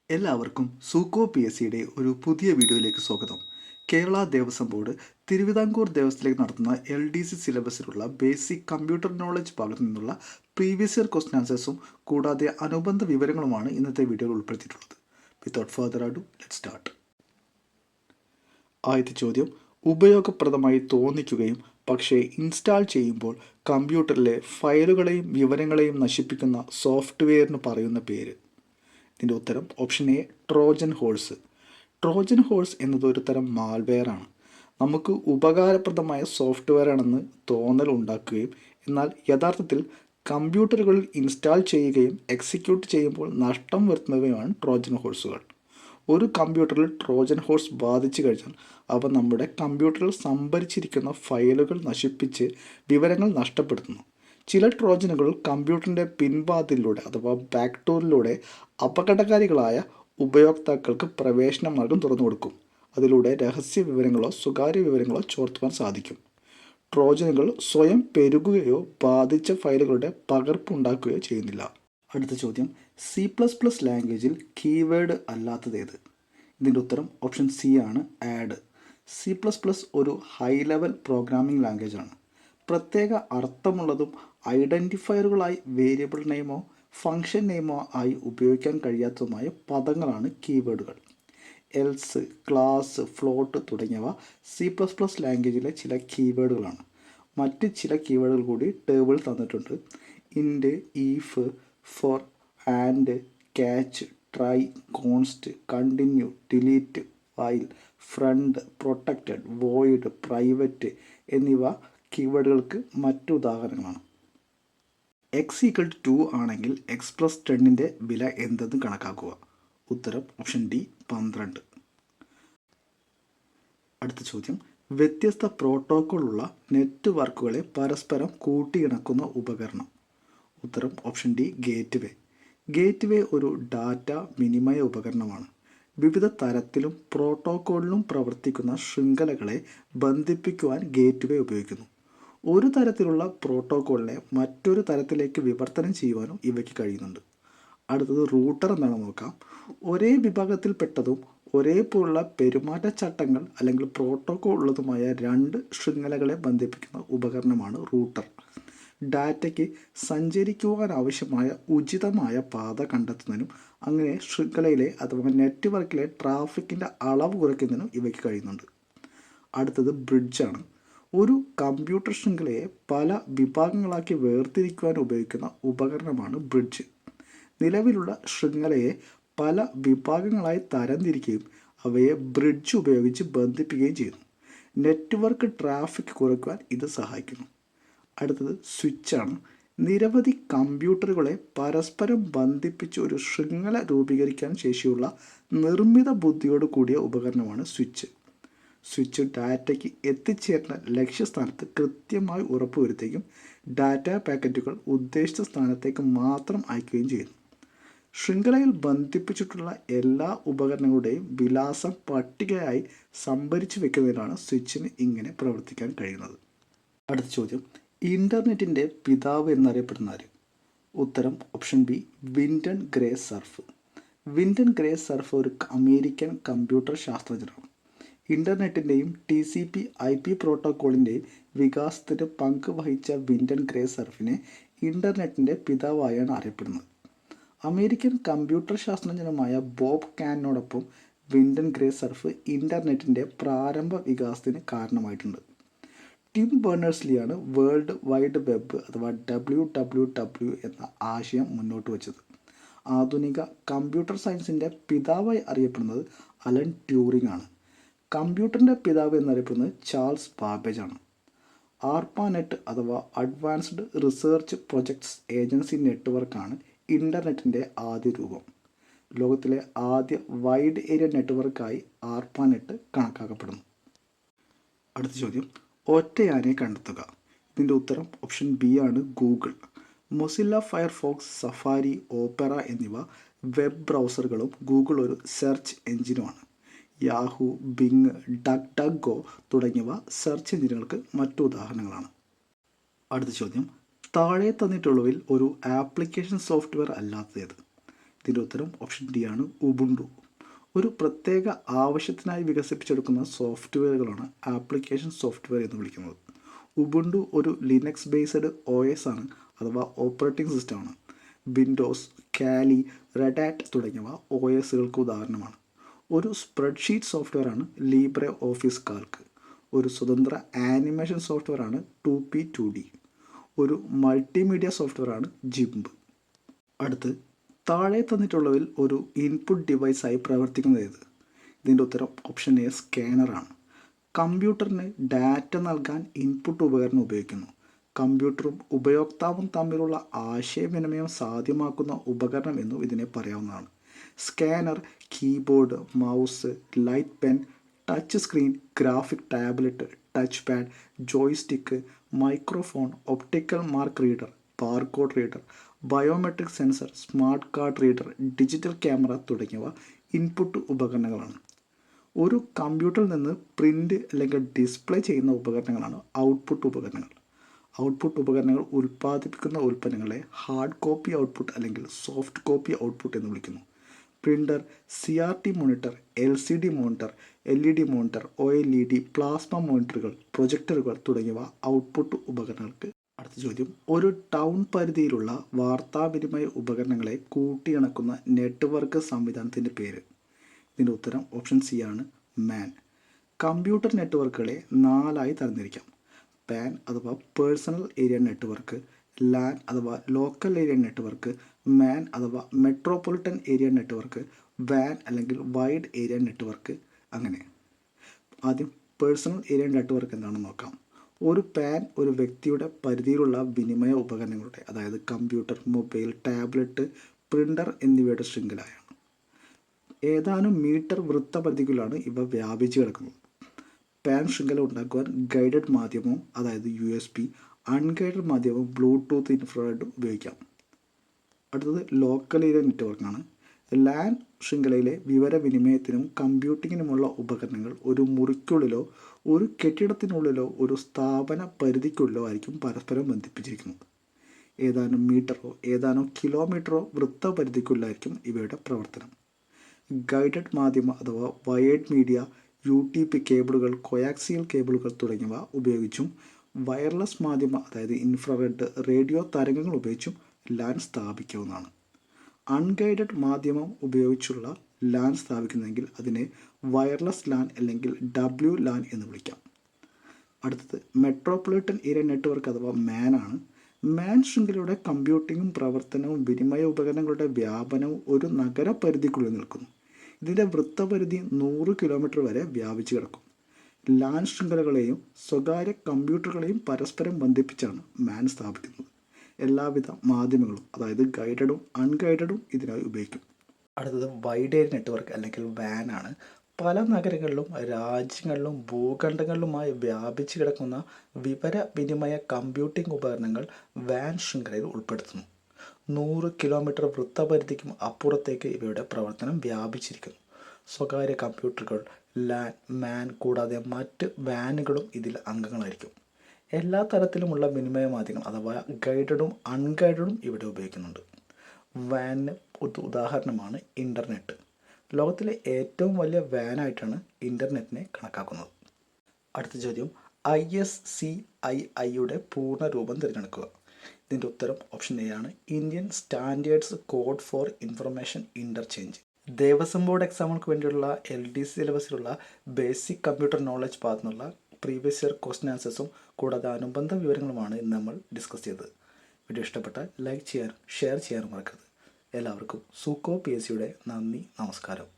എല്ലാവർക്കും സൂക്കോ P S സിയുടെ ഒരു പുതിയ വീഡിയോയിലേക്ക് സ്വാഗതം. കേരള ദേവസ്വം ബോർഡ് തിരുവിതാംകൂർ ദേവസ്ഥത്തിലേക്ക് നടത്തുന്ന LDC സിലബസിലുള്ള ബേസിക് കമ്പ്യൂട്ടർ നോളജ് ഭാഗത്തു നിന്നുള്ള പ്രീവിയസ് ഇയർ ക്വസ്റ്റ്യൻ ആൻസേഴ്സും കൂടാതെ അനുബന്ധ വിവരങ്ങളുമാണ് ഇന്നത്തെ വീഡിയോയിൽ ഉൾപ്പെടുത്തിയിട്ടുള്ളത്. Without further ado let start. ആദ്യത്തെ ചോദ്യം, ഉപയോഗപ്രദമായി തോന്നിക്കുകയും പക്ഷേ ഇൻസ്റ്റാൾ ചെയ്യുമ്പോൾ കമ്പ്യൂട്ടറിലെ ഫയലുകളെയും വിവരങ്ങളെയും നശിപ്പിക്കുന്ന സോഫ്റ്റ്വെയറിന് പറയുന്ന പേര്. ഇതിൻ്റെ ഉത്തരം option A, Trojan horse. Trojan horse എന്നത് ഒരു തരം മാൽവെയർ ആണ്. നമുക്ക് ഉപകാരപ്രദമായ സോഫ്റ്റ്വെയർ ആണെന്ന് തോന്നൽ ഉണ്ടാക്കുകയും എന്നാൽ യഥാർത്ഥത്തിൽ കമ്പ്യൂട്ടറുകളിൽ ഇൻസ്റ്റാൾ ചെയ്യുകയും എക്സിക്യൂട്ട് ചെയ്യുമ്പോൾ നഷ്ടം വരുത്തുന്നവയുമാണ് ട്രോജൻ ഹോഴ്സുകൾ. ഒരു കമ്പ്യൂട്ടറിൽ ട്രോജൻ ഹോഴ്സ് ബാധിച്ചു കഴിഞ്ഞാൽ അവ നമ്മുടെ കമ്പ്യൂട്ടറിൽ സംഭരിച്ചിരിക്കുന്ന ഫയലുകൾ നശിപ്പിച്ച് വിവരങ്ങൾ നഷ്ടപ്പെടുത്തുന്നു. ചില ട്രോജനുകൾ കമ്പ്യൂട്ടറിൻ്റെ പിൻവാതിലിലൂടെ അഥവാ ബാക്ക് ഡോറിലൂടെ അപകടകാരികളായ ഉപയോക്താക്കൾക്ക് പ്രവേശന മാർഗം തുറന്നു കൊടുക്കും. അതിലൂടെ രഹസ്യ വിവരങ്ങളോ സ്വകാര്യ വിവരങ്ങളോ ചോർത്തുവാൻ സാധിക്കും. ട്രോജനുകൾ സ്വയം പെരുകുകയോ ബാധിച്ച ഫയലുകളുടെ പകർപ്പുണ്ടാക്കുകയോ ചെയ്യുന്നില്ല. അടുത്ത ചോദ്യം, C++ ലാംഗ്വേജിൽ കീവേഡ് അല്ലാത്തതേത്? ഇതിൻ്റെ ഉത്തരം ഓപ്ഷൻ സി ആണ്, ആഡ്. C++ ഒരു ഹൈ ലെവൽ പ്രോഗ്രാമിംഗ് ലാംഗ്വേജ് ആണ്. പ്രത്യേക അർത്ഥമുള്ളതും ഐഡൻറ്റിഫയറുകളായി വേരിയബിൾ നെയിമോ ഫംഗ്ഷൻ നെയിമോ ആയി ഉപയോഗിക്കാൻ കഴിയാത്തതുമായ പദങ്ങളാണ് കീവേഡുകൾ. എൽസ്, ക്ലാസ്, ഫ്ലോട്ട് തുടങ്ങിയവ C++ ലാംഗ്വേജിലെ ചില കീവേഡുകളാണ്. മറ്റ് ചില കീവേഡുകൾ കൂടി ടേബിൾ തന്നിട്ടുണ്ട്. Int, if, for, and, catch, try, const, continue, delete, while, friend, protected, void, private എന്നിവ കീവേഡുകൾക്ക് മറ്റു ഉദാഹരണങ്ങളാണ്. x=2 ആണെങ്കിൽ x+10ൻ്റെ വില എന്തെന്ന് കണക്കാക്കുക. ഉത്തരം ഓപ്ഷൻ ഡി, 12. അടുത്ത ചോദ്യം, വ്യത്യസ്ത പ്രോട്ടോക്കോൾ ഉള്ള നെറ്റ്വർക്കുകളെ പരസ്പരം കൂട്ടിയിണക്കുന്ന ഉപകരണം. ഉത്തരം ഓപ്ഷൻ ഡി, ഗേറ്റ്വേ. ഗേറ്റ്വേ ഒരു ഡാറ്റ വിനിമയ ഉപകരണമാണ്. വിവിധ തരത്തിലും പ്രോട്ടോക്കോളിലും പ്രവർത്തിക്കുന്ന ശൃംഖലകളെ ബന്ധിപ്പിക്കുവാൻ ഗേറ്റ്വേ ഉപയോഗിക്കുന്നു. ഒരു തരത്തിലുള്ള പ്രോട്ടോക്കോളിനെ മറ്റൊരു തരത്തിലേക്ക് വിവർത്തനം ചെയ്യുവാനും ഇവയ്ക്ക് കഴിയുന്നുണ്ട്. അടുത്തത് റൂട്ടർ എന്താണെന്ന് നോക്കാം. ഒരേ വിഭാഗത്തിൽപ്പെട്ടതും ഒരേപോലുള്ള പെരുമാറ്റച്ചട്ടങ്ങൾ അല്ലെങ്കിൽ പ്രോട്ടോക്കോൾ ഉള്ളതുമായ രണ്ട് ശൃംഖലകളെ ബന്ധിപ്പിക്കുന്ന ഉപകരണമാണ് റൂട്ടർ. ഡാറ്റയ്ക്ക് സഞ്ചരിക്കുവാൻ ആവശ്യമായ ഉചിതമായ പാത കണ്ടെത്തുന്നതിനും അങ്ങനെ ശൃംഖലയിലെ അഥവാ നെറ്റ്വർക്കിലെ ട്രാഫിക്കിൻ്റെ അളവ് കുറയ്ക്കുന്നതിനും ഇവയ്ക്ക് കഴിയുന്നുണ്ട്. അടുത്തത് ബ്രിഡ്ജാണ്. ഒരു കമ്പ്യൂട്ടർ ശൃംഖലയെ പല വിഭാഗങ്ങളാക്കി വേർതിരിക്കുവാൻ ഉപയോഗിക്കുന്ന ഉപകരണമാണ് ബ്രിഡ്ജ്. നിലവിലുള്ള ശൃംഖലയെ പല വിഭാഗങ്ങളായി തരംതിരിക്കുകയും അവയെ ബ്രിഡ്ജ് ഉപയോഗിച്ച് ബന്ധിപ്പിക്കുകയും ചെയ്യുന്നു. നെറ്റ്വർക്ക് ട്രാഫിക് കുറയ്ക്കുവാൻ ഇത് സഹായിക്കുന്നു. അടുത്തത് സ്വിച്ചാണ്. നിരവധി കമ്പ്യൂട്ടറുകളെ പരസ്പരം ബന്ധിപ്പിച്ച് ഒരു ശൃംഖല രൂപീകരിക്കാൻ ശേഷിയുള്ള നിർമ്മിത ബുദ്ധിയോട് കൂടിയ ഉപകരണമാണ് സ്വിച്ച്. സ്വിച്ച് ഡാറ്റയ്ക്ക് എത്തിച്ചേരുന്ന ലക്ഷ്യസ്ഥാനത്ത് കൃത്യമായി ഉറപ്പുവരുത്തുകയും ഡാറ്റ പാക്കറ്റുകൾ ഉദ്ദേശിച്ച സ്ഥാനത്തേക്ക് മാത്രം അയക്കുകയും ചെയ്യുന്നു. ശൃംഖലയിൽ ബന്ധിപ്പിച്ചിട്ടുള്ള എല്ലാ ഉപകരണങ്ങളുടെയും വിലാസം പട്ടികയായി സംഭരിച്ചു വെക്കുന്നതിനാണ് സ്വിച്ചിന് ഇങ്ങനെ പ്രവർത്തിക്കാൻ കഴിയുന്നത്. അടുത്ത ചോദ്യം, ഇൻ്റർനെറ്റിൻ്റെ പിതാവ് എന്നറിയപ്പെടുന്ന ആര്? ഉത്തരം option B, വിൻഡൻ Gray surf. വിൻഡൻ Gray surf ഒരു അമേരിക്കൻ കമ്പ്യൂട്ടർ ശാസ്ത്രജ്ഞനാണ്. ഇൻ്റർനെറ്റിൻ്റെയും TCP/IP പ്രോട്ടോക്കോളിൻ്റെയും വികാസത്തിന് പങ്ക് വഹിച്ച വിൻഡൻ ഗ്രേ സർഫിനെ ഇൻ്റർനെറ്റിൻ്റെ പിതാവായാണ് അറിയപ്പെടുന്നത്. അമേരിക്കൻ കമ്പ്യൂട്ടർ ശാസ്ത്രജ്ഞനുമായ ബോബ് കാനോടൊപ്പം വിൻഡൻ ഗ്രേ സർഫ് ഇൻ്റർനെറ്റിൻ്റെ പ്രാരംഭ വികാസത്തിന് കാരണമായിട്ടുണ്ട്. ടിം ബേണേഴ്സ്-ലീയാണ് വേൾഡ് വൈഡ് വെബ് അഥവാ WWW എന്ന ആശയം മുന്നോട്ട് വച്ചത്. ആധുനിക കമ്പ്യൂട്ടർ സയൻസിൻ്റെ പിതാവായി അറിയപ്പെടുന്നത് അലൻ ട്യൂറിംഗ് ആണ്. കമ്പ്യൂട്ടറിൻ്റെ പിതാവ് എന്നറിയപ്പെടുന്നത് ചാൾസ് ബാബേജ് ആണ്. ആർപ്പാനെറ്റ് അഥവാ അഡ്വാൻസ്ഡ് റിസർച്ച് പ്രൊജക്ട്സ് ഏജൻസി നെറ്റ്വർക്കാണ് ഇൻ്റർനെറ്റിൻ്റെ ആദ്യ രൂപം. ലോകത്തിലെ ആദ്യ വൈഡ് ഏരിയ നെറ്റ്വർക്കായി ആർപ്പാനെറ്റ് കണക്കാക്കപ്പെടുന്നു. അടുത്ത ചോദ്യം, ഒറ്റയാനെ കണ്ടെത്തുക. ഇതിൻ്റെ ഉത്തരം ഓപ്ഷൻ ബി ആണ്, Google. Mozilla Firefox, safari, opera എന്നിവ വെബ് ബ്രൗസറുകളും ഗൂഗിൾ ഒരു സെർച്ച് എഞ്ചിനുമാണ്. യാഹു, ബിങ്, ഡക്ക് തുടങ്ങിയവ സെർച്ച് എഞ്ചിനുകൾക്ക് മറ്റു ഉദാഹരണങ്ങളാണ്. അടുത്ത ചോദ്യം, താഴെ തന്നിട്ടുള്ളവയിൽ ഒരു ആപ്ലിക്കേഷൻ സോഫ്റ്റ്വെയർ അല്ലാത്തത്? ഇതിൻ്റെ ഉത്തരം ഓപ്ഷൻ ഡി ആണ് ഉബുണ്ടു. ഒരു പ്രത്യേക ആവശ്യത്തിനായി വികസിപ്പിച്ചെടുക്കുന്ന സോഫ്റ്റ്വെയറുകളാണ് ആപ്ലിക്കേഷൻ സോഫ്റ്റ്വെയർ എന്ന് വിളിക്കുന്നത്. ഉബുണ്ടു ഒരു ലിനക്സ് ബേസ്ഡ് OS ആണ്, അഥവാ ഓപ്പറേറ്റിംഗ് സിസ്റ്റമാണ്. വിൻഡോസ്, കാലി, റെഡ് ഹാറ്റ് തുടങ്ങിയവ OSകൾക്ക് ഉദാഹരണമാണ്. ഒരു സ്പ്രെഡ്ഷീറ്റ് സോഫ്റ്റ്വെയറാണ് ലീബ്രെ ഓഫീസ് കാൽക്ക്. ഒരു സ്വതന്ത്ര ആനിമേഷൻ സോഫ്റ്റ്വെയറാണ് 2P2D. ഒരു മൾട്ടിമീഡിയ സോഫ്റ്റ്വെയറാണ് ജിംബ്. അടുത്ത് താഴെ തന്നിട്ടുള്ളതിൽ ഒരു ഇൻപുട്ട് ഡിവൈസായി പ്രവർത്തിക്കുന്നത് ഏത്? ഇതിൻ്റെ ഉത്തരം ഓപ്ഷൻ എ സ്കാനറാണ്. കമ്പ്യൂട്ടറിന് ഡാറ്റ നൽകാൻ ഇൻപുട്ട് ഉപകരണം ഉപയോഗിക്കുന്നു. കമ്പ്യൂട്ടറും ഉപയോക്താവും തമ്മിലുള്ള ആശയവിനിമയം സാധ്യമാക്കുന്ന ഉപകരണം എന്നും ഇതിനെ പറയാവുന്നതാണ്. Scanner keyboard, mouse, light pen, touch screen, graphic tablet, touch pad, joystick, microphone, optical mark reader, barcode reader, biometric sensor, smart card reader, digital camera തുടങ്ങിയവ ഇൻപുട്ട് ഉപകരണങ്ങളാണ്. ഒരു കമ്പ്യൂട്ടറിൽ നിന്ന് പ്രിൻ്റ് അല്ലെങ്കിൽ ഡിസ്പ്ലേ ചെയ്യുന്ന ഉപകരണങ്ങളാണ് ഔട്ട്പുട്ട് ഉപകരണങ്ങൾ. ഔട്ട്പുട്ട് ഉപകരണങ്ങൾ ഉൽപ്പാദിപ്പിക്കുന്ന ഉൽപ്പന്നങ്ങളെ ഹാർഡ് കോപ്പി ഔട്ട്പുട്ട് അല്ലെങ്കിൽ സോഫ്റ്റ് കോപ്പി ഔട്ട്പുട്ട് എന്ന് വിളിക്കുന്നു. Printer, CRT monitor, LCD monitor, LED monitor, OLED, plasma മോണിറ്ററുകൾ, പ്രൊജക്ടറുകൾ തുടങ്ങിയവ ഔട്ട്പുട്ട് ഉപകരണങ്ങൾക്ക്. അടുത്ത ചോദ്യം, ഒരു ടൗൺ പരിധിയിലുള്ള വാർത്താവിനിമയ ഉപകരണങ്ങളെ കൂട്ടിയിണക്കുന്ന നെറ്റ്വർക്ക് സംവിധാനത്തിൻ്റെ പേര്? ഇതിൻ്റെ ഉത്തരം ഓപ്ഷൻ സി ആണ് മാൻ. കമ്പ്യൂട്ടർ നെറ്റ്വർക്കുകളെ 4ആയി തരംതിരിക്കാം. പാൻ അഥവാ പേഴ്സണൽ ഏരിയ നെറ്റ്വർക്ക്, ലാൻ അഥവാ ലോക്കൽ ഏരിയ നെറ്റ്വർക്ക്, മാൻ അഥവാ മെട്രോപൊളിറ്റൻ ഏരിയ നെറ്റ്വർക്ക്, വാൻ അല്ലെങ്കിൽ വൈഡ് ഏരിയ നെറ്റ്വർക്ക്. അങ്ങനെ ആദ്യം പേഴ്സണൽ ഏരിയ നെറ്റ്വർക്ക് എന്താണെന്ന് നോക്കാം. ഒരു പാൻ ഒരു വ്യക്തിയുടെ പരിധിയിലുള്ള വിനിമയ ഉപകരണങ്ങളുടെ, അതായത് കമ്പ്യൂട്ടർ, മൊബൈൽ, ടാബ്ലറ്റ്, പ്രിൻ്റർ എന്നിവയുടെ ശൃംഖലയാണ്. ഏതാനും മീറ്റർ വൃത്തപരിധികളിലാണ് ഇവ വ്യാപിച്ചു കിടക്കുന്നത്. പാൻ ശൃംഖല ഉണ്ടാക്കുവാൻ ഗൈഡഡ് മാധ്യമവും, അതായത് USB, അൺഗൈഡഡ് മാധ്യമവും ബ്ലൂടൂത്ത്, ഇൻഫ്രാറെഡ് ഉപയോഗിക്കാം. അടുത്തത് ലോക്കൽ ഏരിയ നെറ്റ്വർക്കാണ്. ലാൻ ശൃംഖലയിലെ വിവരവിനിമയത്തിനും കമ്പ്യൂട്ടിങ്ങിനുമുള്ള ഉപകരണങ്ങൾ ഒരു മുറിക്കുള്ളിലോ ഒരു കെട്ടിടത്തിനുള്ളിലോ ഒരു സ്ഥാപന പരിധിക്കുള്ളിലോ ആയിരിക്കും പരസ്പരം ബന്ധിപ്പിച്ചിരിക്കുന്നത്. ഏതാനും മീറ്ററോ ഏതാനും കിലോമീറ്ററോ വൃത്തപരിധിക്കുള്ളിലായിരിക്കും ഇവയുടെ പ്രവർത്തനം. ഗൈഡഡ് മാധ്യമ അഥവാ വയേർഡ് മീഡിയ, UTP കേബിളുകൾ, കൊയാക്സിയൽ കേബിളുകൾ തുടങ്ങിയവ ഉപയോഗിച്ചും വയർലെസ് മാധ്യമ അതായത് ഇൻഫ്രാറെഡ്, റേഡിയോ തരംഗങ്ങൾ ഉപയോഗിച്ചും ലാൻ സ്ഥാപിക്കാവുന്നതാണ്. അൺഗൈഡഡ് മാധ്യമം ഉപയോഗിച്ചുള്ള ലാൻ സ്ഥാപിക്കുന്നതെങ്കിൽ അതിനെ വയർലെസ് ലാൻ അല്ലെങ്കിൽ WLAN എന്ന് വിളിക്കാം. അടുത്തത് മെട്രോപൊളിറ്റൻ ഏരിയ നെറ്റ്വർക്ക് അഥവാ മാൻ ആണ്. മാൻ ശൃംഖലയുടെ കമ്പ്യൂട്ടിങ്ങും പ്രവർത്തനവും വിനിമയ ഉപകരണങ്ങളുടെ വ്യാപനവും ഒരു നഗരപരിധിക്കുള്ളിൽ നിൽക്കുന്നു. ഇതിൻ്റെ വൃത്തപരിധി 100 കിലോമീറ്റർ വരെ വ്യാപിച്ചു കിടക്കും. ലാൻ ശൃംഖലകളെയും സ്വകാര്യ കമ്പ്യൂട്ടറുകളെയും പരസ്പരം ബന്ധിപ്പിച്ചാണ് മാൻ സ്ഥാപിക്കുന്നത്. എല്ലാവിധ മാധ്യമങ്ങളും, അതായത് ഗൈഡഡും അൺഗൈഡഡും ഇതിനായി ഉപയോഗിക്കും. അടുത്തത് വൈഡ് ഏരിയ നെറ്റ്വർക്ക് അല്ലെങ്കിൽ വാൻ ആണ്. പല നഗരങ്ങളിലും രാജ്യങ്ങളിലും ഭൂഖണ്ഡങ്ങളിലുമായി വ്യാപിച്ചു കിടക്കുന്ന വിവരവിനിമയ കമ്പ്യൂട്ടിംഗ് ഉപകരണങ്ങൾ വാൻ ശൃംഖലയിൽ ഉൾപ്പെടുത്തുന്നു. 100 കിലോമീറ്റർ വൃത്തപരിധിക്കും അപ്പുറത്തേക്ക് ഇവയുടെ പ്രവർത്തനം വ്യാപിച്ചിരിക്കുന്നു. സ്വകാര്യ കമ്പ്യൂട്ടറുകൾ, ലാൻ, മാൻ കൂടാതെ മറ്റ് വാനുകളും ഇതിൽ അംഗങ്ങളായിരിക്കും. എല്ലാ തരത്തിലുമുള്ള വിനിമയ മാധ്യമങ്ങൾ അഥവാ ഗൈഡഡും അൺഗൈഡഡും ഇവിടെ ഉപയോഗിക്കുന്നുണ്ട്. വാനിന് ഉദാഹരണമാണ് ഇൻ്റർനെറ്റ്. ലോകത്തിലെ ഏറ്റവും വലിയ വാനായിട്ടാണ് ഇൻ്റർനെറ്റിനെ കണക്കാക്കുന്നത്. അടുത്ത ചോദ്യം, ISCIIയുടെ പൂർണ്ണ രൂപം തിരഞ്ഞെടുക്കുക. ഇതിൻ്റെ ഉത്തരം ഓപ്ഷൻ എ ആണ്. Indian standards code for information interchange. Devaswom board എക്സാമുകൾക്ക് വേണ്ടിയുള്ള LDC സിലബസിലുള്ള ബേസിക് കമ്പ്യൂട്ടർ നോളജ് ഭാഗത്തുനിന്നുള്ള പ്രീവിയസ് ഇയർ ക്വസ്റ്റ്യൻ ആൻസേഴ്സും കൂടാതെ അനുബന്ധ വിവരങ്ങളുമാണ് ഇന്ന് നമ്മൾ ഡിസ്കസ് ചെയ്തത്. വീഡിയോ ഇഷ്ടപ്പെട്ടാൽ ലൈക്ക് ചെയ്യാനും ഷെയർ ചെയ്യാനും മറക്കരുത്. എല്ലാവർക്കും സൂക്കോ PSCയുടെ നന്ദി, നമസ്കാരം.